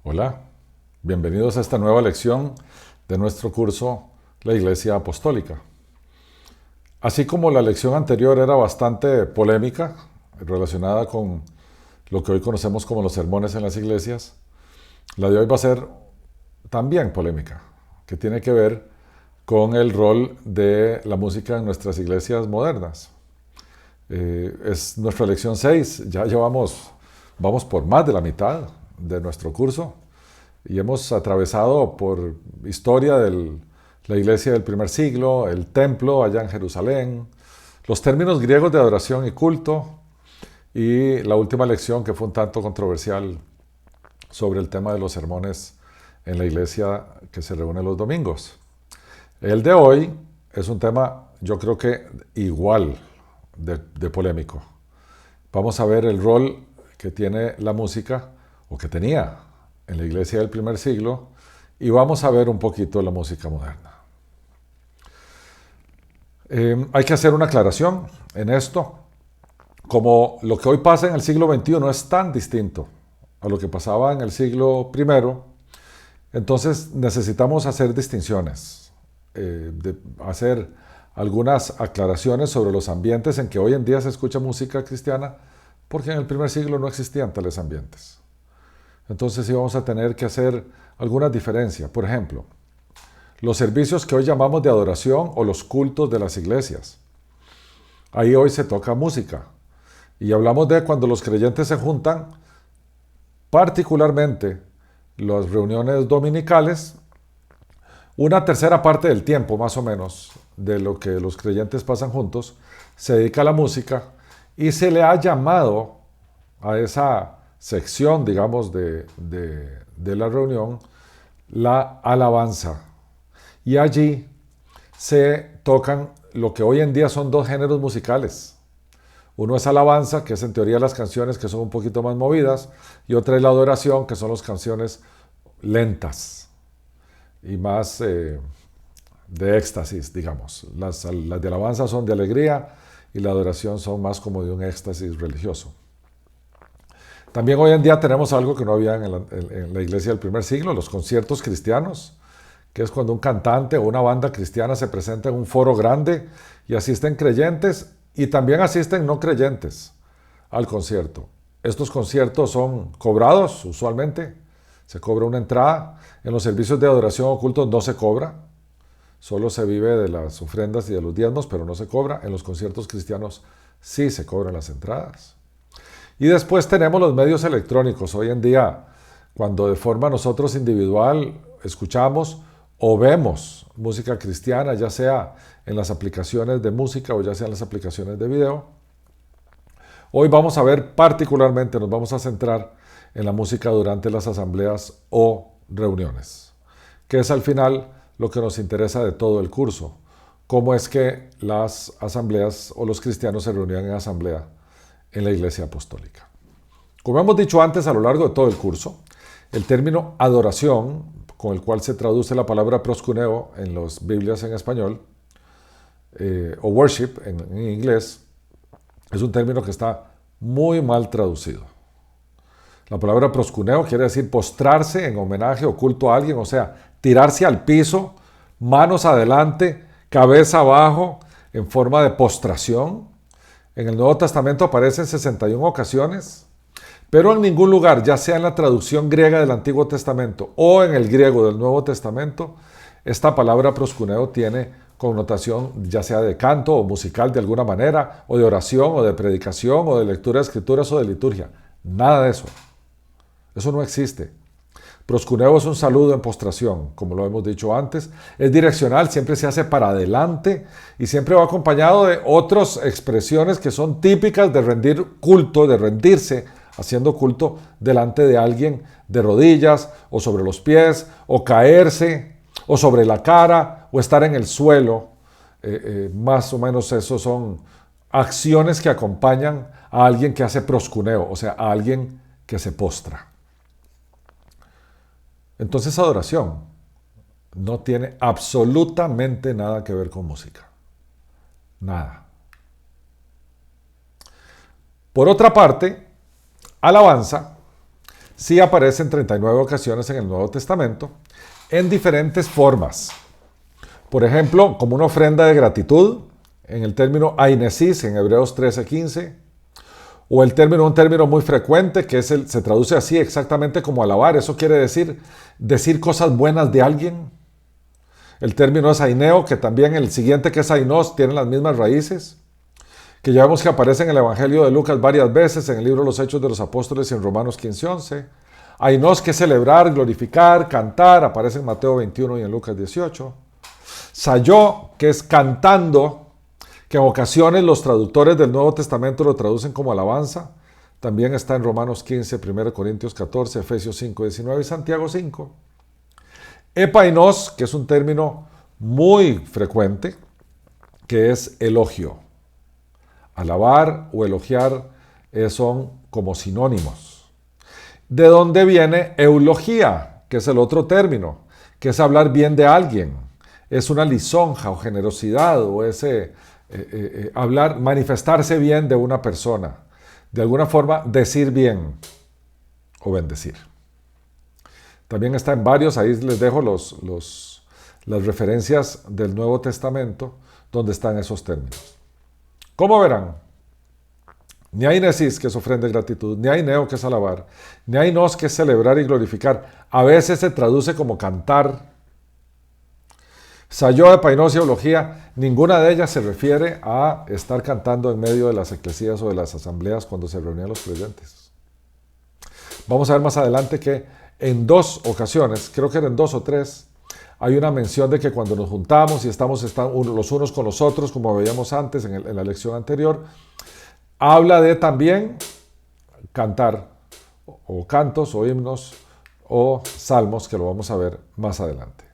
Hola, bienvenidos a esta nueva lección de nuestro curso La Iglesia Apostólica. Así como la lección anterior era bastante polémica, relacionada con lo que hoy conocemos como los sermones en las iglesias, la de hoy va a ser también polémica, que tiene que ver con el rol de la música en nuestras iglesias modernas. Es nuestra lección 6, ya vamos por más de la mitad de nuestro curso y hemos atravesado por historia de la iglesia del primer siglo, el templo allá en Jerusalén, los términos griegos de adoración y culto y la última lección que fue un tanto controversial sobre el tema de los sermones en la iglesia que se reúne los domingos. El de hoy es un tema, yo creo que igual de polémico. Vamos a ver el rol que tiene la música, o que tenía en la iglesia del primer siglo, y vamos a ver un poquito la música moderna. Hay que hacer una aclaración en esto. Como lo que hoy pasa en el siglo XXI es tan distinto a lo que pasaba en el siglo I, entonces necesitamos hacer distinciones, hacer algunas aclaraciones sobre los ambientes en que hoy en día se escucha música cristiana, porque en el primer siglo no existían tales ambientes. Entonces sí vamos a tener que hacer algunas diferencias. Por ejemplo, los servicios que hoy llamamos de adoración o los cultos de las iglesias. Ahí hoy se toca música. Y hablamos de cuando los creyentes se juntan, particularmente las reuniones dominicales, una tercera parte del tiempo, más o menos, de lo que los creyentes pasan juntos, se dedica a la música y se le ha llamado a esa sección, digamos, de la reunión, la alabanza. Y allí se tocan lo que hoy en día son dos géneros musicales. Uno es alabanza, que es en teoría las canciones que son un poquito más movidas, y otra es la adoración, que son las canciones lentas y más de éxtasis, digamos. Las de alabanza son de alegría y la adoración son más como de un éxtasis religioso. También hoy en día tenemos algo que no había en la iglesia del primer siglo, los conciertos cristianos, que es cuando un cantante o una banda cristiana se presenta en un foro grande y asisten creyentes y también asisten no creyentes al concierto. Estos conciertos son cobrados usualmente, se cobra una entrada. En los servicios de adoración o cultos no se cobra, solo se vive de las ofrendas y de los diezmos, pero no se cobra. En los conciertos cristianos sí se cobran las entradas. Y después tenemos los medios electrónicos. Hoy en día, cuando de forma nosotros individual escuchamos o vemos música cristiana, ya sea en las aplicaciones de música o ya sea en las aplicaciones de video, hoy vamos a ver particularmente, nos vamos a centrar en la música durante las asambleas o reuniones, que es al final lo que nos interesa de todo el curso. Cómo es que las asambleas o los cristianos se reunían en asamblea en la Iglesia Apostólica. Como hemos dicho antes a lo largo de todo el curso, el término adoración, con el cual se traduce la palabra proskuneo en las Biblias en español, o worship en inglés, es un término que está muy mal traducido. La palabra proskuneo quiere decir postrarse en homenaje o culto a alguien, o sea, tirarse al piso, manos adelante, cabeza abajo, en forma de postración. En el Nuevo Testamento aparece en 61 ocasiones, pero en ningún lugar, ya sea en la traducción griega del Antiguo Testamento o en el griego del Nuevo Testamento, esta palabra proskuneo tiene connotación ya sea de canto o musical de alguna manera, o de oración, o de predicación, o de lectura de escrituras, o de liturgia. Nada de eso. Eso no existe. Proskuneo es un saludo en postración, como lo hemos dicho antes. Es direccional, siempre se hace para adelante y siempre va acompañado de otras expresiones que son típicas de rendir culto, de rendirse haciendo culto delante de alguien de rodillas o sobre los pies o caerse o sobre la cara o estar en el suelo. Más o menos eso son acciones que acompañan a alguien que hace proskuneo, o sea, a alguien que se postra. Entonces adoración no tiene absolutamente nada que ver con música. Nada. Por otra parte, alabanza sí aparece en 39 ocasiones en el Nuevo Testamento, en diferentes formas. Por ejemplo, como una ofrenda de gratitud, en el término ainesis, en Hebreos 13:15, o un término muy frecuente, que se traduce así exactamente como alabar. Eso quiere decir cosas buenas de alguien. El término es aineo, que también el siguiente, que es ainos, tiene las mismas raíces, que ya vemos que aparece en el Evangelio de Lucas varias veces, en el libro de los Hechos de los Apóstoles y en Romanos 15:11. Ainos, que es celebrar, glorificar, cantar, aparece en Mateo 21 y en Lucas 18. Sayó, que es cantando, que en ocasiones los traductores del Nuevo Testamento lo traducen como alabanza. También está en Romanos 15, 1 Corintios 14, Efesios 5, 19 y Santiago 5. Epainos, que es un término muy frecuente, que es elogio. Alabar o elogiar son como sinónimos. ¿De dónde viene eulogía? Que es el otro término, que es hablar bien de alguien. Es una lisonja o generosidad o manifestarse bien de una persona. De alguna forma, decir bien o bendecir. También está en varios, ahí les dejo las referencias del Nuevo Testamento donde están esos términos. ¿Cómo verán? Ni hay nesis, que es ofrenda de gratitud, ni hay neo, que es alabar, ni hay nos, que es celebrar y glorificar. A veces se traduce como cantar. Sayó, epainos y eulogía, ninguna de ellas se refiere a estar cantando en medio de las eclesías o de las asambleas cuando se reunían los creyentes. Vamos a ver más adelante que en 2 ocasiones, creo que eran 2 o 3, hay una mención de que cuando nos juntamos y están los unos con los otros, como veíamos antes en la lección anterior, habla de también cantar, o cantos, o himnos, o salmos, que lo vamos a ver más adelante.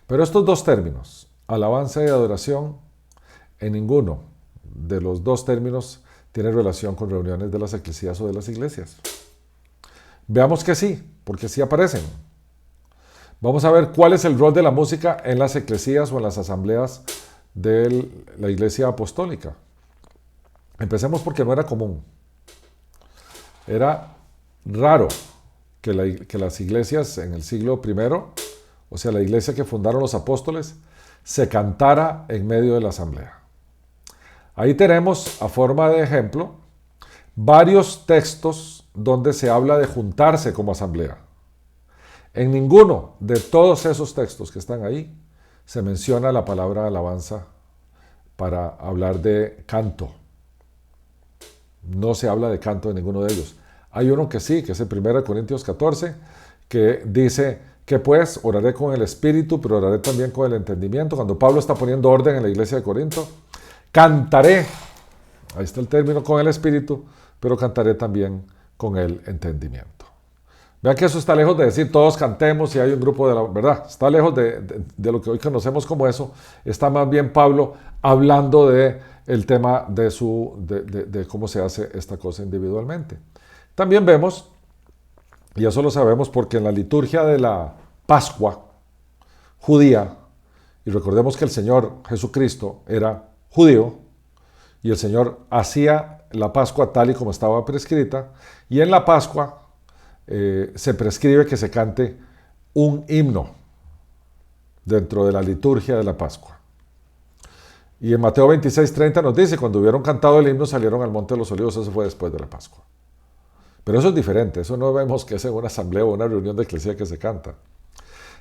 Pero estos 2 términos, alabanza y adoración, en ninguno de los 2 términos tiene relación con reuniones de las eclesías o de las iglesias. Veamos que sí, porque sí aparecen. Vamos a ver cuál es el rol de la música en las eclesías o en las asambleas de la iglesia apostólica. Empecemos porque no era común. Era raro que las iglesias en el siglo I, o sea, la iglesia que fundaron los apóstoles, se cantara en medio de la asamblea. Ahí tenemos, a forma de ejemplo, varios textos donde se habla de juntarse como asamblea. En ninguno de todos esos textos que están ahí se menciona la palabra alabanza para hablar de canto. No se habla de canto en ninguno de ellos. Hay uno que sí, que es en 1 Corintios 14, que dice que pues oraré con el espíritu, pero oraré también con el entendimiento. Cuando Pablo está poniendo orden en la iglesia de Corinto, cantaré, ahí está el término, con el espíritu, pero cantaré también con el entendimiento. Vean que eso está lejos de decir todos cantemos y hay un grupo de la verdad. Está lejos de lo que hoy conocemos como eso. Está más bien Pablo hablando del tema de cómo se hace esta cosa individualmente. También vemos, y eso lo sabemos porque en la liturgia de la Pascua judía, y recordemos que el Señor Jesucristo era judío, y el Señor hacía la Pascua tal y como estaba prescrita, y en la Pascua se prescribe que se cante un himno dentro de la liturgia de la Pascua. Y en Mateo 26:30 nos dice, cuando hubieron cantado el himno salieron al Monte de los Olivos. Eso fue después de la Pascua. Pero eso es diferente, eso no vemos que es en una asamblea o una reunión de iglesia que se canta.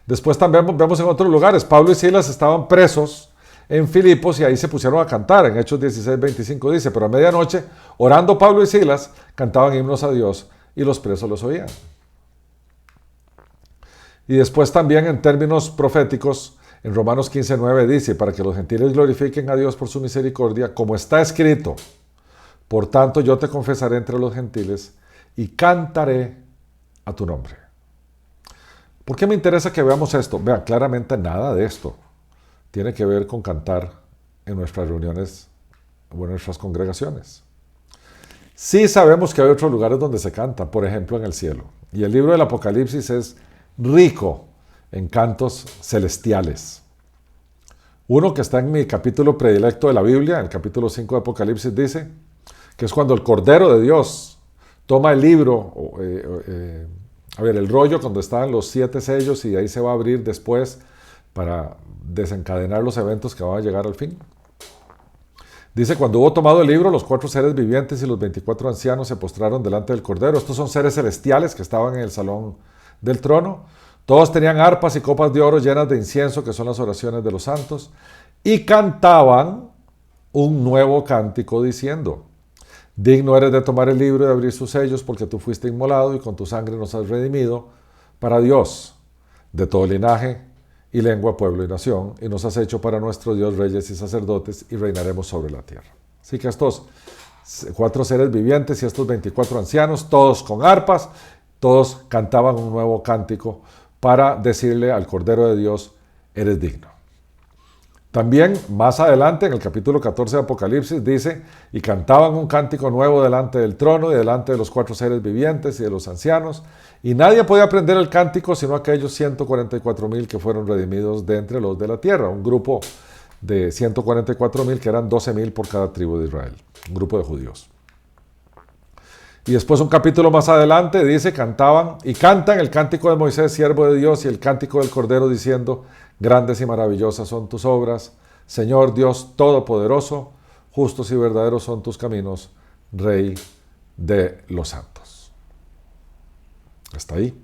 Después también vemos en otros lugares, Pablo y Silas estaban presos en Filipos y ahí se pusieron a cantar. En Hechos 16:25 dice, pero a medianoche, orando Pablo y Silas, cantaban himnos a Dios y los presos los oían. Y después también en términos proféticos, en Romanos 15:9 dice, para que los gentiles glorifiquen a Dios por su misericordia, como está escrito, por tanto yo te confesaré entre los gentiles y cantaré a tu nombre. ¿Por qué me interesa que veamos esto? Vean, claramente nada de esto tiene que ver con cantar en nuestras reuniones o en nuestras congregaciones. Sí sabemos que hay otros lugares donde se canta, por ejemplo en el cielo. Y el libro del Apocalipsis es rico en cantos celestiales. Uno que está en mi capítulo predilecto de la Biblia, el capítulo 5 de Apocalipsis, dice que es cuando el Cordero de Dios toma el libro A ver, el rollo cuando estaban los 7 sellos y ahí se va a abrir después para desencadenar los eventos que van a llegar al fin. Dice, cuando hubo tomado el libro, los 4 seres vivientes y los 24 ancianos se postraron delante del Cordero. Estos son seres celestiales que estaban en el salón del trono. Todos tenían arpas y copas de oro llenas de incienso, que son las oraciones de los santos, y cantaban un nuevo cántico diciendo, digno eres de tomar el libro y de abrir sus sellos, porque tú fuiste inmolado y con tu sangre nos has redimido para Dios, de todo linaje y lengua, pueblo y nación, y nos has hecho para nuestro Dios reyes y sacerdotes, y reinaremos sobre la tierra. Así que estos 4 seres vivientes y estos 24 ancianos, todos con arpas, todos cantaban un nuevo cántico para decirle al Cordero de Dios, eres digno. También más adelante, en el capítulo 14 de Apocalipsis, dice, y cantaban un cántico nuevo delante del trono y delante de los 4 seres vivientes y de los ancianos, y nadie podía aprender el cántico sino aquellos 144,000 que fueron redimidos de entre los de la tierra, un grupo de 144,000 que eran 12,000 por cada tribu de Israel, un grupo de judíos. Y después un capítulo más adelante dice, cantaban y cantan el cántico de Moisés, siervo de Dios, y el cántico del Cordero diciendo, grandes y maravillosas son tus obras, Señor Dios Todopoderoso, justos y verdaderos son tus caminos, Rey de los santos. Hasta ahí.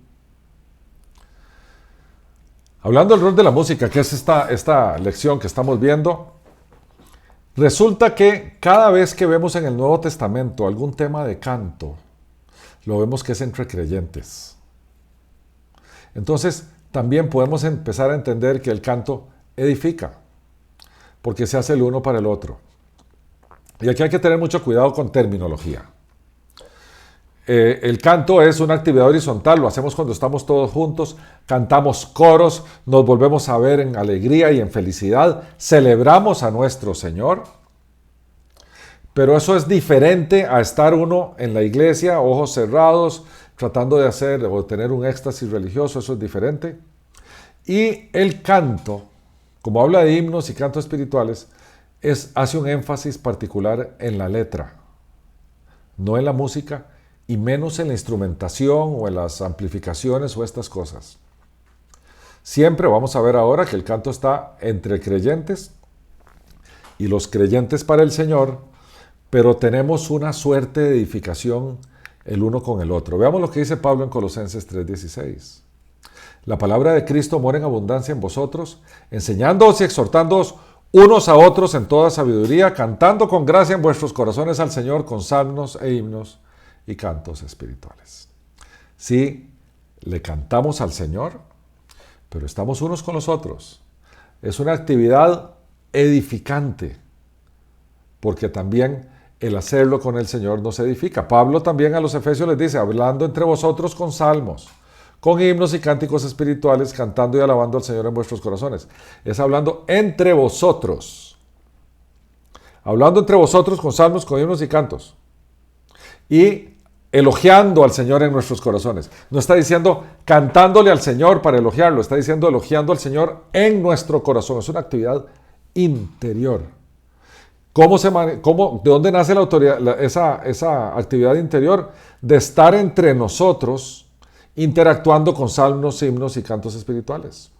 Hablando del rol de la música, que es esta lección que estamos viendo, resulta que cada vez que vemos en el Nuevo Testamento algún tema de canto, lo vemos que es entre creyentes. Entonces, también podemos empezar a entender que el canto edifica, porque se hace el uno para el otro. Y aquí hay que tener mucho cuidado con terminología. El canto es una actividad horizontal, lo hacemos cuando estamos todos juntos, cantamos coros, nos volvemos a ver en alegría y en felicidad, celebramos a nuestro Señor, pero eso es diferente a estar uno en la iglesia, ojos cerrados, tratando de hacer o tener un éxtasis religioso, eso es diferente. Y el canto, como habla de himnos y cantos espirituales, hace un énfasis particular en la letra, no en la música, y menos en la instrumentación o en las amplificaciones o estas cosas. Siempre vamos a ver ahora que el canto está entre creyentes y los creyentes para el Señor, pero tenemos una suerte de edificación el uno con el otro. Veamos lo que dice Pablo en Colosenses 3:16. La palabra de Cristo mora en abundancia en vosotros, enseñándoos y exhortándoos unos a otros en toda sabiduría, cantando con gracia en vuestros corazones al Señor con salmos e himnos y cantos espirituales. Sí, le cantamos al Señor, pero estamos unos con los otros. Es una actividad edificante, porque también el hacerlo con el Señor nos edifica. Pablo también a los Efesios les dice, hablando entre vosotros con salmos, con himnos y cánticos espirituales, cantando y alabando al Señor en vuestros corazones. Es hablando entre vosotros. Hablando entre vosotros con salmos, con himnos y cantos. Y elogiando al Señor en nuestros corazones. No está diciendo cantándole al Señor para elogiarlo, está diciendo elogiando al Señor en nuestro corazón. Es una actividad interior. ¿De dónde nace la autoridad, esa actividad interior? De estar entre nosotros interactuando con salmos, himnos y cantos espirituales.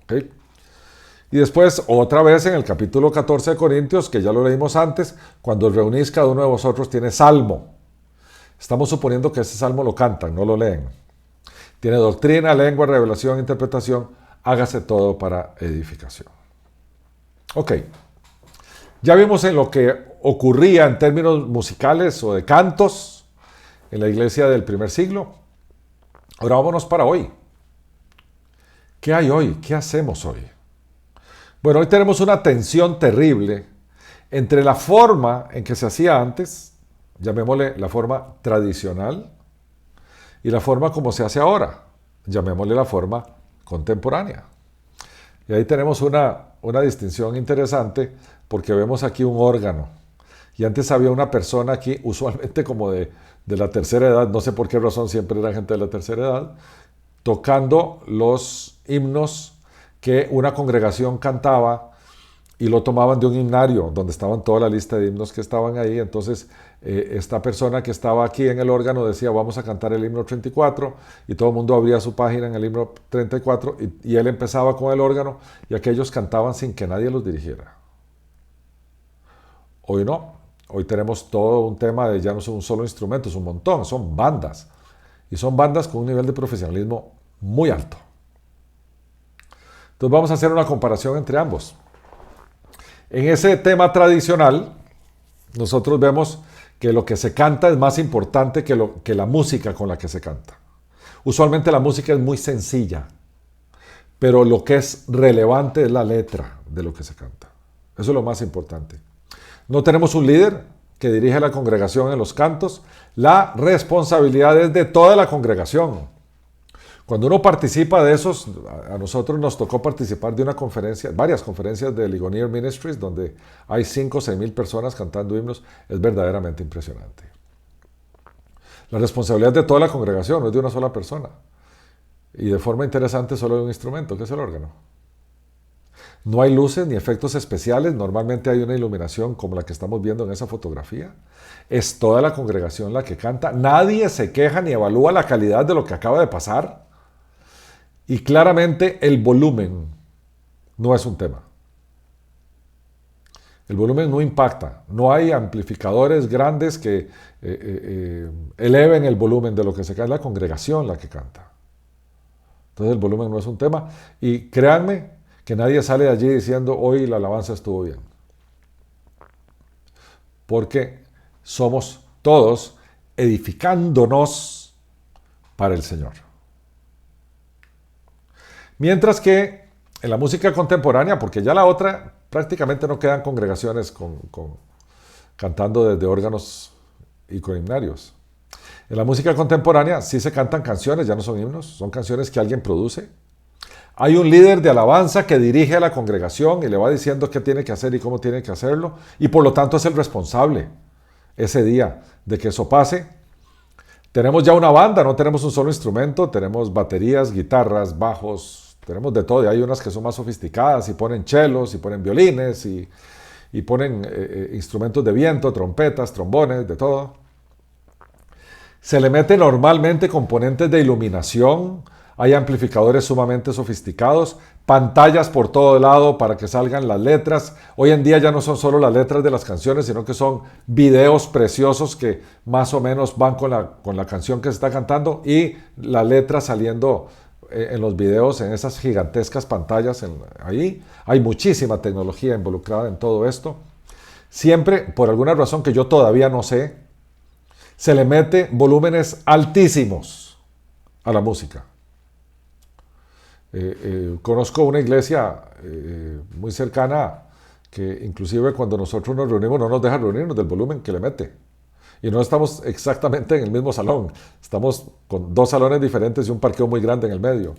¿Okay? Y después, otra vez en el capítulo 14 de Corintios, que ya lo leímos antes, cuando os reunís, cada uno de vosotros tiene salmo. Estamos suponiendo que ese salmo lo cantan, no lo leen. Tiene doctrina, lengua, revelación, interpretación. Hágase todo para edificación. Ok. Ya vimos en lo que ocurría en términos musicales o de cantos en la iglesia del primer siglo. Ahora vámonos para hoy. ¿Qué hay hoy? ¿Qué hacemos hoy? Bueno, hoy tenemos una tensión terrible entre la forma en que se hacía antes, llamémosle la forma tradicional, y la forma como se hace ahora, llamémosle la forma contemporánea. Y ahí tenemos una distinción interesante, porque vemos aquí un órgano. Y antes había una persona aquí, usualmente como de la tercera edad, no sé por qué razón siempre era gente de la tercera edad, tocando los himnos que una congregación cantaba y lo tomaban de un himnario donde estaban toda la lista de himnos que estaban ahí. Entonces esta persona que estaba aquí en el órgano decía vamos a cantar el himno 34 y todo el mundo abría su página en el himno 34 y él empezaba con el órgano y aquellos cantaban sin que nadie los dirigiera. Hoy no, hoy tenemos todo un tema de ya no son un solo instrumento, es un montón, son bandas y son bandas con un nivel de profesionalismo muy alto. Entonces vamos a hacer una comparación entre ambos. En ese tema tradicional, nosotros vemos que lo que se canta es más importante que la música con la que se canta. Usualmente la música es muy sencilla, pero lo que es relevante es la letra de lo que se canta. Eso es lo más importante. No tenemos un líder que dirige a la congregación en los cantos. La responsabilidad es de toda la congregación. Cuando uno participa de esos, a nosotros nos tocó participar de una conferencia, varias conferencias de Ligonier Ministries, donde hay 5 o 6 mil personas cantando himnos, es verdaderamente impresionante. La responsabilidad es de toda la congregación, no es de una sola persona. Y de forma interesante solo de un instrumento, que es el órgano. No hay luces ni efectos especiales, normalmente hay una iluminación como la que estamos viendo en esa fotografía. Es toda la congregación la que canta, nadie se queja ni evalúa la calidad de lo que acaba de pasar. Y claramente el volumen no es un tema. El volumen no impacta. No hay amplificadores grandes que eleven el volumen de lo que se canta. Es la congregación la que canta. Entonces el volumen no es un tema. Y créanme que nadie sale de allí diciendo hoy la alabanza estuvo bien. Porque somos todos edificándonos para el Señor. Mientras que en la música contemporánea, porque ya la otra prácticamente no quedan congregaciones cantando desde órganos y con himnarios. En la música contemporánea sí se cantan canciones, ya no son himnos, son canciones que alguien produce. Hay un líder de alabanza que dirige a la congregación y le va diciendo qué tiene que hacer y cómo tiene que hacerlo, y por lo tanto es el responsable ese día de que eso pase. Tenemos ya una banda, no tenemos un solo instrumento, tenemos baterías, guitarras, bajos, tenemos de todo, y hay unas que son más sofisticadas y ponen chelos y ponen violines y ponen instrumentos de viento, trompetas, trombones, de todo. Se le mete normalmente componentes de iluminación, hay amplificadores sumamente sofisticados, pantallas por todo lado para que salgan las letras. Hoy en día ya no son solo las letras de las canciones, sino que son videos preciosos que más o menos van con la canción que se está cantando y la letra saliendo en los videos, en esas gigantescas pantallas. Ahí hay muchísima tecnología involucrada en todo esto. Siempre, por alguna razón que yo todavía no sé, se le mete volúmenes altísimos a la música. Conozco una iglesia muy cercana que inclusive cuando nosotros nos reunimos no nos deja reunirnos del volumen que le mete. Y no estamos exactamente en el mismo salón, estamos con 2 salones diferentes y un parqueo muy grande en el medio.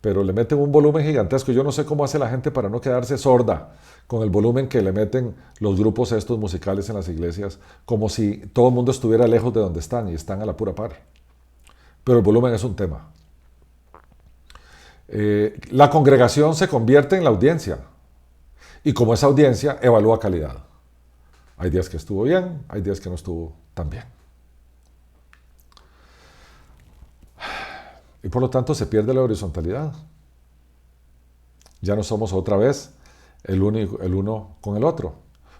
Pero le meten un volumen gigantesco. Yo no sé cómo hace la gente para no quedarse sorda con el volumen que le meten los grupos estos musicales en las iglesias, como si todo el mundo estuviera lejos de donde están y están a la pura par. Pero el volumen es un tema. La congregación se convierte en la audiencia y como esa audiencia evalúa calidad. Hay días que estuvo bien, hay días que no estuvo tan bien. Y por lo tanto se pierde la horizontalidad. Ya no somos otra vez el uno con el otro.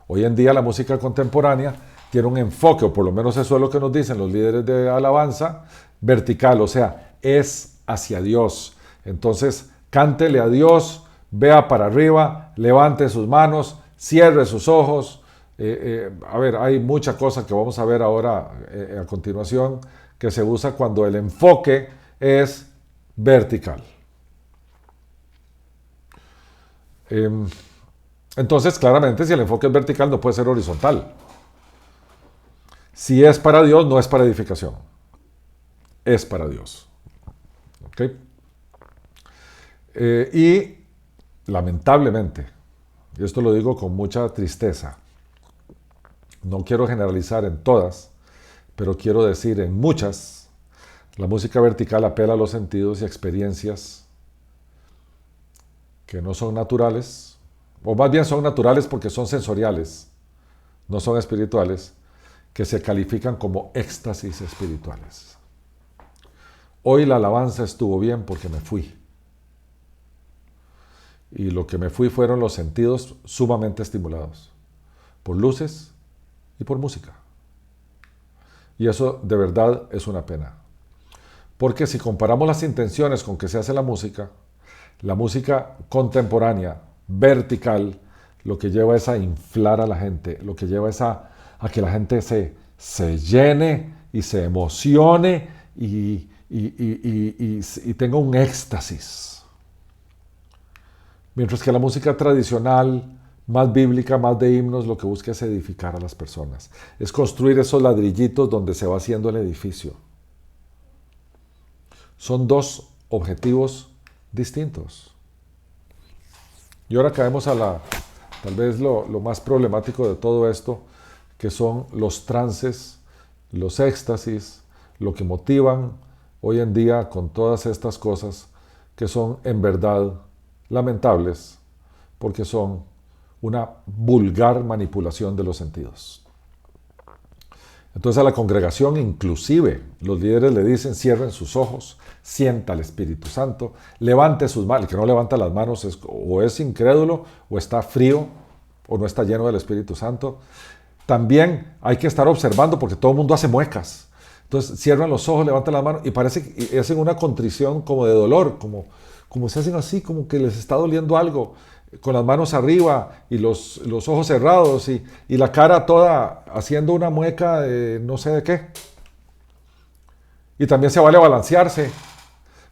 Hoy en día la música contemporánea tiene un enfoque, o por lo menos eso es lo que nos dicen los líderes de alabanza, vertical, o sea, es hacia Dios. Entonces, cántele a Dios, vea para arriba, levante sus manos, cierre sus ojos. A ver, hay mucha cosa que vamos a ver ahora a continuación que se usa cuando el enfoque es vertical. Entonces, claramente, si el enfoque es vertical, no puede ser horizontal. Si es para Dios, no es para edificación. Es para Dios. ¿Ok? Y lamentablemente, y esto lo digo con mucha tristeza, no quiero generalizar en todas, pero quiero decir en muchas, la música vertical apela a los sentidos y experiencias que no son naturales, o más bien son naturales porque son sensoriales, no son espirituales, que se califican como éxtasis espirituales. Hoy la alabanza estuvo bien porque me fui. Y lo que me fui fueron los sentidos sumamente estimulados, por luces y por música. Y eso de verdad es una pena. Porque si comparamos las intenciones con que se hace la música contemporánea, vertical, lo que lleva es a inflar a la gente, lo que lleva es a que la gente se llene y se emocione y tenga un éxtasis. Mientras que la música tradicional, más bíblica, más de himnos, lo que busca es edificar a las personas. Es construir esos ladrillitos donde se va haciendo el edificio. Son dos objetivos distintos. Y ahora caemos a tal vez lo más problemático de todo esto, que son los trances, los éxtasis, lo que motivan hoy en día con todas estas cosas que son en verdad lamentables, porque son una vulgar manipulación de los sentidos. Entonces a la congregación, inclusive, los líderes le dicen: cierren sus ojos, sienta al Espíritu Santo, levante sus manos. El que no levanta las manos o es incrédulo, o está frío, o no está lleno del Espíritu Santo. También hay que estar observando, porque todo el mundo hace muecas. Entonces cierran los ojos, levantan las manos y parece que hacen una contrición como de dolor, como se hacen así, como que les está doliendo algo, con las manos arriba y los ojos cerrados y la cara toda haciendo una mueca de no sé de qué. Y también se vale balancearse,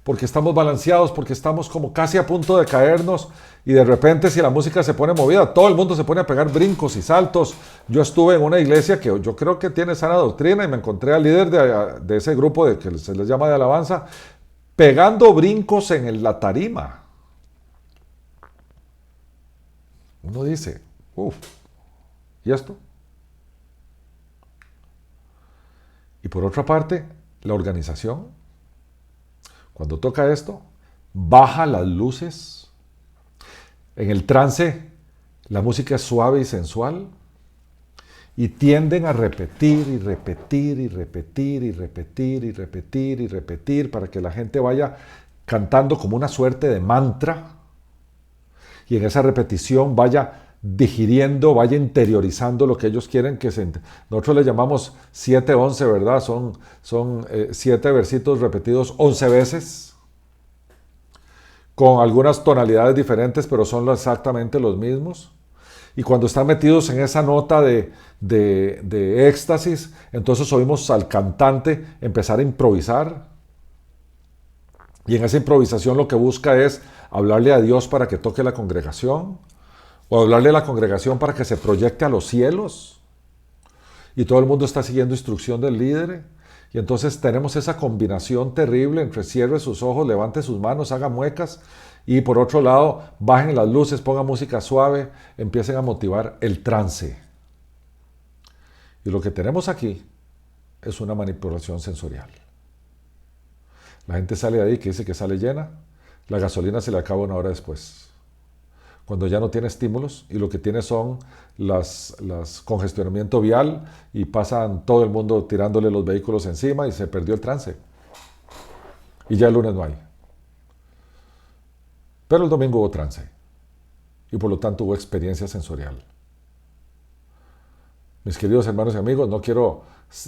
porque estamos balanceados, porque estamos como casi a punto de caernos, y de repente, si la música se pone movida, todo el mundo se pone a pegar brincos y saltos. Yo estuve en una iglesia que yo creo que tiene sana doctrina, y me encontré al líder de ese grupo que se les llama de alabanza, pegando brincos en la tarima. Uno dice: uff, ¿y esto? Y por otra parte, la organización, cuando toca esto, baja las luces. En el trance, la música es suave y sensual, y tienden a repetir y repetir y repetir y repetir y repetir y repetir para que la gente vaya cantando como una suerte de mantra, y en esa repetición vaya digiriendo, vaya interiorizando lo que ellos quieren que se... Nosotros le llamamos 7-11, ¿verdad? Son 7 versitos repetidos 11 veces, con algunas tonalidades diferentes, pero son exactamente los mismos. Y cuando están metidos en esa nota de éxtasis, entonces oímos al cantante empezar a improvisar. Y en esa improvisación lo que busca es hablarle a Dios para que toque la congregación, o hablarle a la congregación para que se proyecte a los cielos. Y todo el mundo está siguiendo instrucción del líder. Y entonces tenemos esa combinación terrible entre cierre sus ojos, levante sus manos, haga muecas, y por otro lado, bajen las luces, pongan música suave, empiecen a motivar el trance. Y lo que tenemos aquí es una manipulación sensorial. La gente sale de ahí, que dice que sale llena, la gasolina se le acaba una hora después, cuando ya no tiene estímulos, y lo que tiene son las congestionamiento vial, y pasan todo el mundo tirándole los vehículos encima, y se perdió el trance. Y ya el lunes no hay. Pero el domingo hubo trance, y por lo tanto hubo experiencia sensorial. Mis queridos hermanos y amigos, no quiero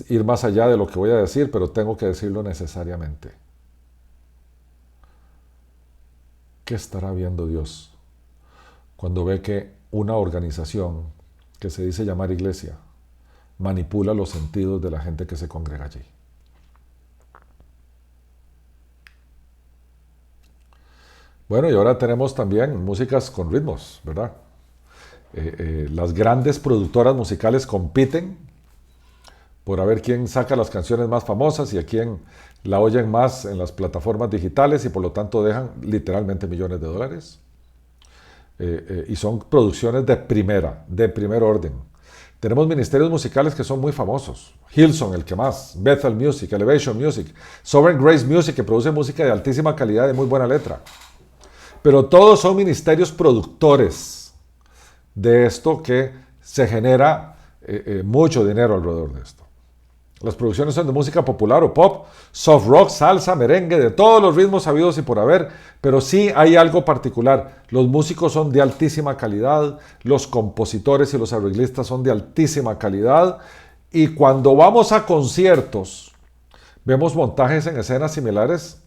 ir más allá de lo que voy a decir, pero tengo que decirlo necesariamente. ¿Qué estará viendo Dios cuando ve que una organización que se dice llamar iglesia manipula los sentidos de la gente que se congrega allí? Bueno, y ahora tenemos también músicas con ritmos, ¿verdad? Las grandes productoras musicales compiten por a ver quién saca las canciones más famosas y a quién la oyen más en las plataformas digitales, y por lo tanto dejan literalmente millones de dólares. Y son producciones de primer orden. Tenemos ministerios musicales que son muy famosos. Hillsong, el que más, Bethel Music, Elevation Music, Sovereign Grace Music, que produce música de altísima calidad y muy buena letra. Pero todos son ministerios productores. de esto que se genera mucho dinero alrededor de esto. Las producciones son de música popular o pop, soft rock, salsa, merengue, de todos los ritmos habidos y por haber, pero sí hay algo particular. Los músicos son de altísima calidad, los compositores y los arreglistas son de altísima calidad, y cuando vamos a conciertos, vemos montajes en escenas similares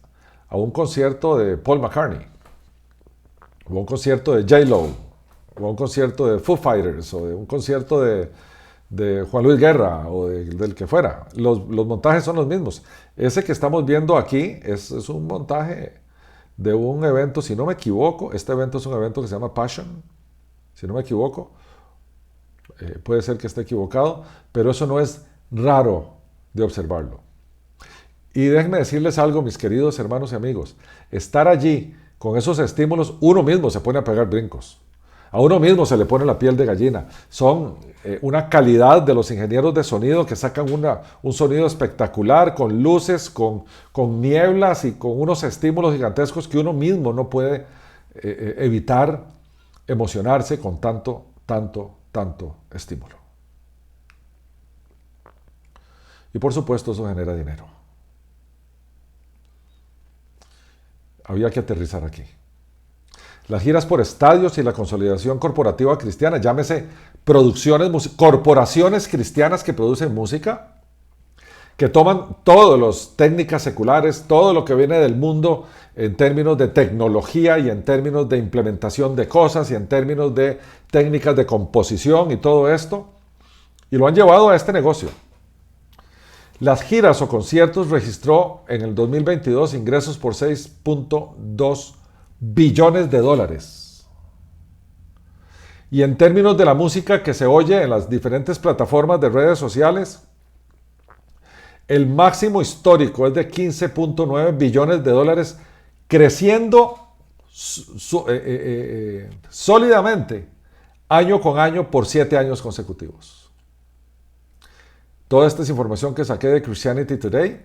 a un concierto de Paul McCartney, o un concierto de J-Lo, o un concierto de Foo Fighters, o de un concierto de Juan Luis Guerra o del que fuera. Los montajes son los mismos. Ese que estamos viendo aquí es un montaje de un evento, si no me equivoco, este evento es un evento que se llama Passion, si no me equivoco, puede ser que esté equivocado, pero eso no es raro de observarlo. Y déjenme decirles algo, mis queridos hermanos y amigos, estar allí con esos estímulos, uno mismo se pone a pegar brincos. A uno mismo se le pone la piel de gallina. Son una calidad de los ingenieros de sonido que sacan un sonido espectacular, con luces, con nieblas y con unos estímulos gigantescos que uno mismo no puede evitar emocionarse con tanto estímulo. Y por supuesto eso genera dinero. Había que aterrizar aquí. Las giras por estadios y la consolidación corporativa cristiana, llámese corporaciones cristianas que producen música, que toman todas las técnicas seculares, todo lo que viene del mundo en términos de tecnología y en términos de implementación de cosas y en términos de técnicas de composición y todo esto, y lo han llevado a este negocio. Las giras o conciertos registró en el 2022 ingresos por 6.2 billones de dólares. Y en términos de la música que se oye en las diferentes plataformas de redes sociales, el máximo histórico es de 15.9 billones de dólares, creciendo sólidamente año con año por 7 años consecutivos. Toda esta es información que saqué de Christianity Today,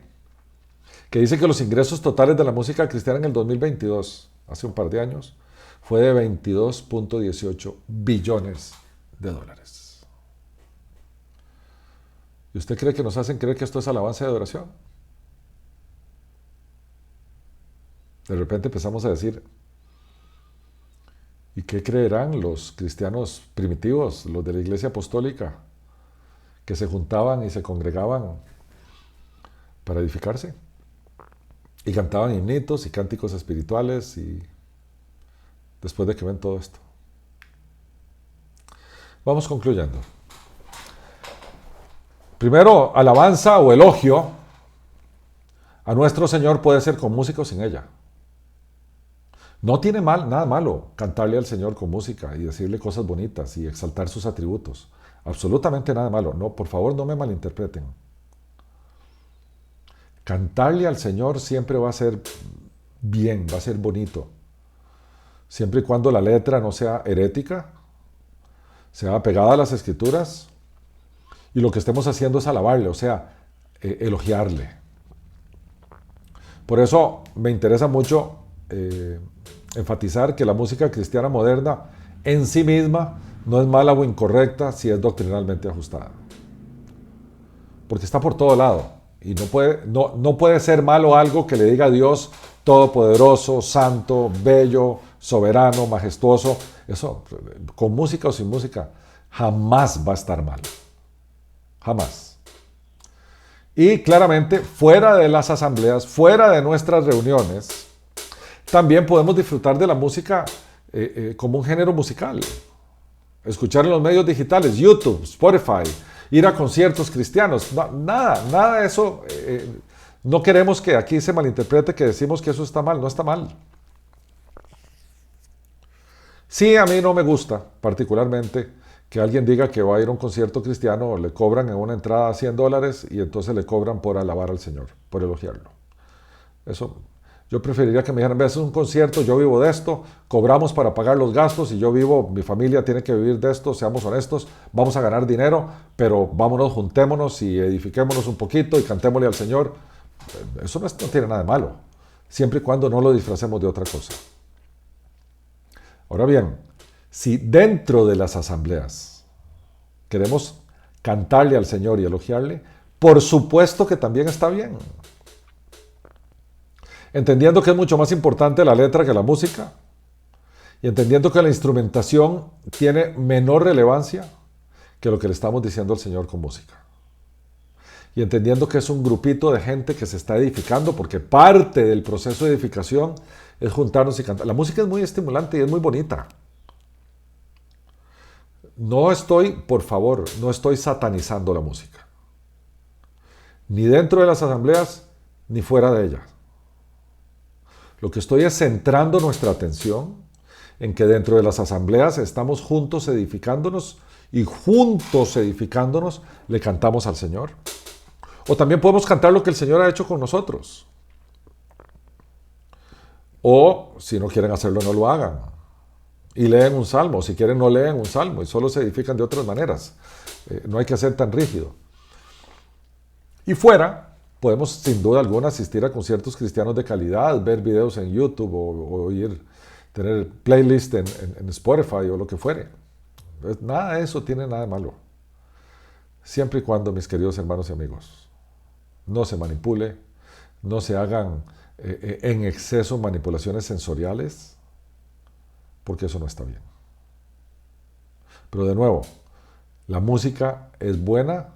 que dice que los ingresos totales de la música cristiana en el 2022, hace un par de años, fue de 22.18 billones de dólares. ¿Y usted cree que nos hacen creer que esto es alabanza y adoración? De repente empezamos a decir, ¿y qué creerán los cristianos primitivos, los de la Iglesia Apostólica, que se juntaban y se congregaban para edificarse? Y cantaban himnitos y cánticos espirituales y después de que ven todo esto. Vamos concluyendo. Primero, alabanza o elogio a nuestro Señor puede ser con música o sin ella. No tiene nada malo cantarle al Señor con música y decirle cosas bonitas y exaltar sus atributos. Absolutamente nada malo. No, por favor, no me malinterpreten. Cantarle al Señor siempre va a ser bien, va a ser bonito. Siempre y cuando la letra no sea herética, sea pegada a las Escrituras, y lo que estemos haciendo es alabarle, o sea, elogiarle. Por eso me interesa mucho enfatizar que la música cristiana moderna en sí misma no es mala o incorrecta si es doctrinalmente ajustada. Porque está por todo lado. Y no puede ser malo algo que le diga a Dios todopoderoso, santo, bello, soberano, majestuoso. Eso, con música o sin música, jamás va a estar mal. Jamás. Y claramente, fuera de las asambleas, fuera de nuestras reuniones, también podemos disfrutar de la música como un género musical. Escuchar en los medios digitales, YouTube, Spotify, ir a conciertos cristianos, nada de eso. No queremos que aquí se malinterprete que decimos que eso está mal, no está mal. Sí, a mí no me gusta particularmente que alguien diga que va a ir a un concierto cristiano, le cobran en una entrada $100 y entonces le cobran por alabar al Señor, por elogiarlo. Eso, yo preferiría que me dijeran, ves, es un concierto, yo vivo de esto, cobramos para pagar los gastos y yo vivo, mi familia tiene que vivir de esto, seamos honestos, vamos a ganar dinero, pero vámonos, juntémonos y edifiquémonos un poquito y cantémosle al Señor. Eso no tiene nada de malo, siempre y cuando no lo disfracemos de otra cosa. Ahora bien, Si dentro de las asambleas queremos cantarle al Señor y elogiarle, por supuesto que también está bien. Entendiendo que es mucho más importante la letra que la música, y entendiendo que la instrumentación tiene menor relevancia que lo que le estamos diciendo al Señor con música. Y entendiendo que es un grupito de gente que se está edificando, porque parte del proceso de edificación es juntarnos y cantar. La música es muy estimulante y es muy bonita. No estoy, por favor, no estoy satanizando la música. Ni dentro de las asambleas, ni fuera de ellas. Lo que estoy es centrando nuestra atención en que dentro de las asambleas estamos juntos edificándonos y juntos edificándonos le cantamos al Señor. O también podemos cantar lo que el Señor ha hecho con nosotros. O si no quieren hacerlo, no lo hagan. Y leen un salmo. Si quieren, no leen un salmo y solo se edifican de otras maneras. No hay que ser tan rígido. Y fuera, podemos sin duda alguna asistir a conciertos cristianos de calidad, ver videos en YouTube o tener playlist en Spotify o lo que fuere. Nada de eso tiene nada de malo. Siempre y cuando, mis queridos hermanos y amigos, no se manipule, no se hagan en exceso manipulaciones sensoriales, porque eso no está bien. Pero de nuevo, la música es buena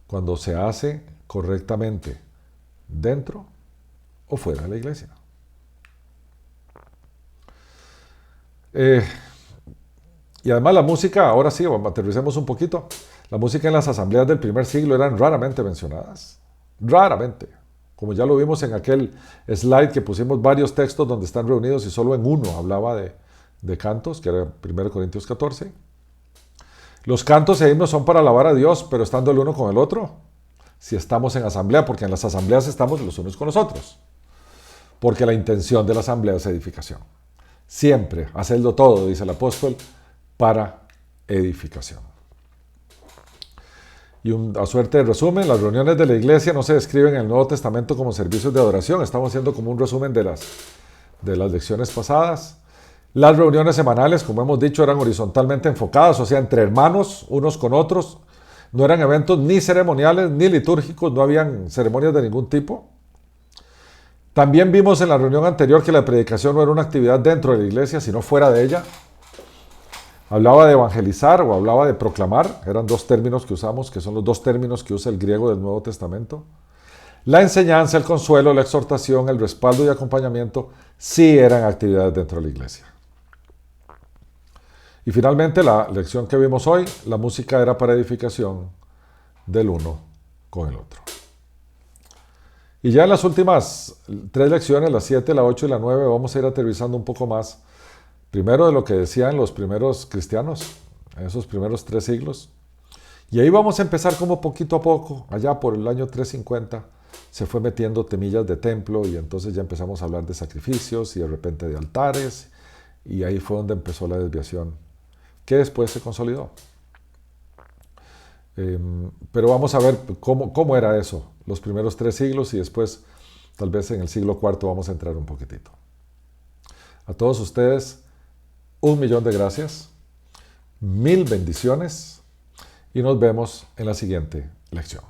cuando se hace correctamente dentro o fuera de la iglesia. Y además la música, ahora sí, aterricemos un poquito, la música en las asambleas del primer siglo eran raramente mencionadas. Raramente. Como ya lo vimos en aquel slide que pusimos varios textos donde están reunidos y solo en uno hablaba de cantos, que era 1 Corintios 14. Los cantos e himnos son para alabar a Dios, pero estando el uno con el otro, si estamos en asamblea, porque en las asambleas estamos los unos con los otros. Porque la intención de la asamblea es edificación. Siempre, hacedlo todo, dice el apóstol, para edificación. Y a suerte de resumen, las reuniones de la iglesia no se describen en el Nuevo Testamento como servicios de adoración. Estamos haciendo como un resumen de las lecciones pasadas. Las reuniones semanales, como hemos dicho, eran horizontalmente enfocadas, o sea, entre hermanos, unos con otros. No eran eventos ni ceremoniales ni litúrgicos, no habían ceremonias de ningún tipo. También vimos en la reunión anterior que la predicación no era una actividad dentro de la iglesia, sino fuera de ella. Hablaba de evangelizar o hablaba de proclamar, eran dos términos que usamos, que son los dos términos que usa el griego del Nuevo Testamento. La enseñanza, el consuelo, la exhortación, el respaldo y acompañamiento sí eran actividades dentro de la iglesia. Y finalmente la lección que vimos hoy, la música era para edificación del uno con el otro. Y ya en las últimas 3 lecciones, las 7, la 8 y la 9, vamos a ir aterrizando un poco más. Primero de lo que decían los primeros cristianos, en esos primeros 3 siglos. Y ahí vamos a empezar como poquito a poco, allá por el año 350, se fue metiendo temillas de templo y entonces ya empezamos a hablar de sacrificios y de repente de altares. Y ahí fue donde empezó la desviación, que después se consolidó. Pero vamos a ver cómo era eso, los primeros 3 siglos y después, tal vez en el siglo IV, vamos a entrar un poquitito. A todos ustedes, 1.000.000 de gracias, 1000 bendiciones y nos vemos en la siguiente lección.